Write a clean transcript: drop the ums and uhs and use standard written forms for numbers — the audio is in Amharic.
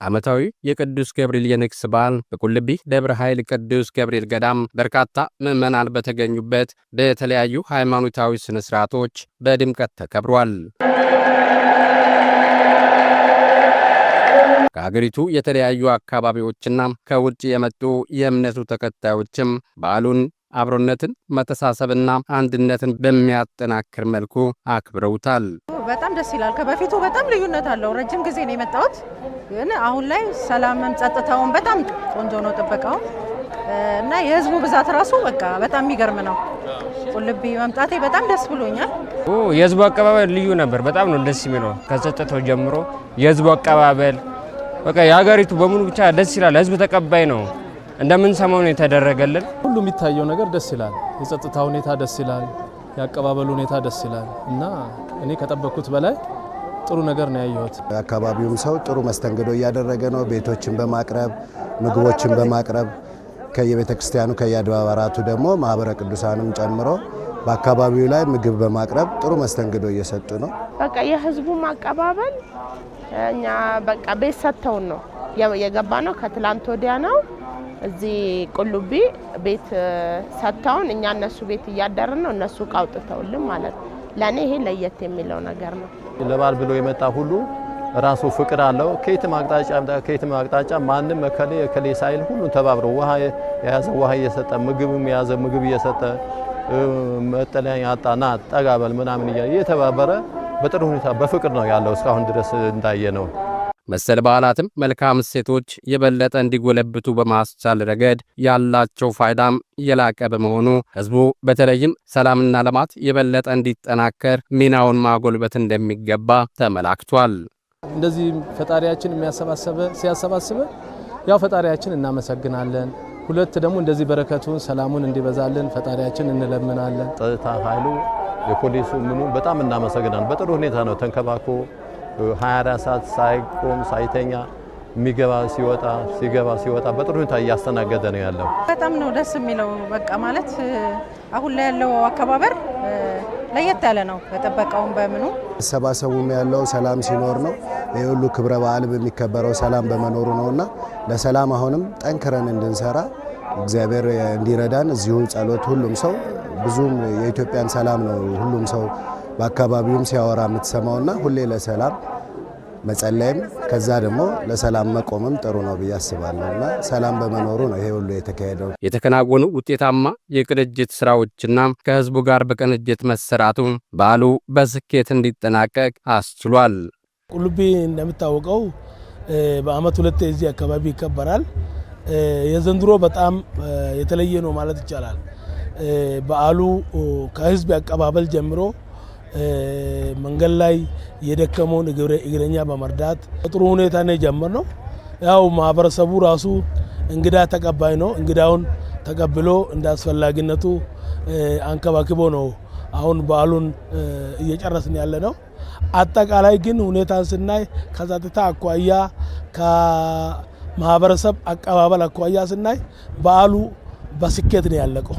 ዓመታዊ የቅዱስ ገብርኤል የንግስ በዓል በቁልቢ ደብረ ኃይል ቅዱስ ገብርኤል ገዳም በርካታ ምዕመናን በተገኙበት በተለያዩ ሃይማኖታዊ ስነ ስርዓቶች በድምቀት ተከብሯል። ከሀገሪቱ የተለያዩ አካባቢዎችና ከውጭ የመጡ የእምነቱ ተከታዮችም በዓሉን አብሮነትን መተሳሰብና አንድነትን በሚያጠናክር መልኩ አክብረውታል። በጣም ደስ ይላል። ከበፊቱ በጣም ልዩነት አለው። ረጅም ጊዜ ነው የመጣሁት፣ ግን አሁን ላይ ሰላምም ጸጥታውን በጣም ቆንጆ ነው ጥበቃው እና የህዝቡ ብዛት ራሱ በቃ በጣም የሚገርም ነው። ቁልቢ መምጣቴ በጣም ደስ ብሎኛል። የህዝቡ አቀባበል ልዩ ነበር። በጣም ነው ደስ የሚለው። ከጸጥታው ጀምሮ የህዝቡ አቀባበል በቃ የሀገሪቱ በሙሉ ብቻ ደስ ይላል። ህዝብ ተቀባይ ነው። እንደምን ሰሞኑ የተደረገልን ሁሉ የሚታየው ነገር ደስ ይላል። የጸጥታ ሁኔታ ደስ ይላል። የአቀባበሉ ሁኔታ ደስ ይላል እና እኔ ከጠበቅኩት በላይ ጥሩ ነገር ነው ያየሁት። አካባቢውም ሰው ጥሩ መስተንግዶ እያደረገ ነው። ቤቶችን በማቅረብ ምግቦችን በማቅረብ ከየቤተ ክርስቲያኑ ከየአድባራቱ ደግሞ ማህበረ ቅዱሳንም ጨምሮ በአካባቢው ላይ ምግብ በማቅረብ ጥሩ መስተንግዶ እየሰጡ ነው። በቃ የህዝቡ ማቀባበል እኛ በቃ ቤት ሰጥተውን ነው የገባ ነው። ከትላንት ወዲያ ነው እዚህ ቁልቢ ቤት ሰጥተውን እኛ እነሱ ቤት እያደረን ነው። እነሱ ቃውጥተውልን ማለት ነው። ለኔ ይሄ ለየት የሚለው ነገር ነው። ለባል ብሎ የመጣ ሁሉ ራሱ ፍቅር አለው። ከየትም አቅጣጫ ማንም እከሌ ሳይል ሁሉ ተባብሮ ውሃ የያዘ ውሃ እየሰጠ ምግብም የያዘ ምግብ እየሰጠ መጠለያ ያጣና ጠጋበል ምናምን እየተባበረ በጥሩ ሁኔታ በፍቅር ነው ያለው እስካሁን ድረስ እንዳየ ነው። መሰል በዓላትም መልካም እሴቶች የበለጠ እንዲጎለብቱ በማስቻል ረገድ ያላቸው ፋይዳም የላቀ በመሆኑ ህዝቡ በተለይም ሰላምና ልማት የበለጠ እንዲጠናከር ሚናውን ማጎልበት እንደሚገባ ተመላክቷል። እንደዚህ ፈጣሪያችን ሲያሰባስበ ያው ፈጣሪያችን እናመሰግናለን። ሁለት ደግሞ እንደዚህ በረከቱን ሰላሙን እንዲበዛልን ፈጣሪያችን እንለምናለን። ጸጥታ ኃይሉ የፖሊሱ ምኑ በጣም እናመሰግናለን። በጥሩ ሁኔታ ነው ተንከባክቦ 24 ሰዓት ሳይቆም ሳይተኛ የሚገባ ሲወጣ በጥሩ ሁኔታ እያስተናገደ ነው ያለው። በጣም ነው ደስ የሚለው። በቃ ማለት አሁን ላይ ያለው አከባበር ለየት ያለ ነው። በጥበቃውም በምኑ ሰባሰቡም ያለው ሰላም ሲኖር ነው። የሁሉ ክብረ በዓል በሚከበረው ሰላም በመኖሩ ነውና ለሰላም አሁንም ጠንክረን እንድንሰራ እግዚአብሔር እንዲረዳን እዚሁ ጸሎት ሁሉም ሰው ብዙም የኢትዮጵያን ሰላም ነው ሁሉም ሰው በአካባቢውም ሲያወራ የምትሰማውና ሁሌ ለሰላም መጸለይም ከዛ ደግሞ ለሰላም መቆምም ጥሩ ነው ብዬ አስባለሁና ሰላም በመኖሩ ነው ይሄ ሁሉ የተካሄደው። የተከናወኑ ውጤታማ የቅንጅት ስራዎችና ከህዝቡ ጋር በቅንጅት መሰራቱ በዓሉ በስኬት እንዲጠናቀቅ አስችሏል። ቁልቢ እንደምታወቀው በአመት ሁለቴ እዚህ አካባቢ ይከበራል። የዘንድሮ በጣም የተለየ ነው ማለት ይቻላል። በዓሉ ከህዝብ አቀባበል ጀምሮ መንገድ ላይ የደከመውን እግረኛ በመርዳት ጥሩ ሁኔታ ነው የጀመርነው። ያው ማህበረሰቡ ራሱ እንግዳ ተቀባይ ነው። እንግዳውን ተቀብሎ እንዳስፈላጊነቱ አንከባክቦ ነው አሁን በዓሉን እየጨረስን ያለ ነው። አጠቃላይ ግን ሁኔታን ስናይ ከጸጥታ አኳያ ከማህበረሰብ አቀባበል አኳያ ስናይ በዓሉ በስኬት ነው ያለቀው።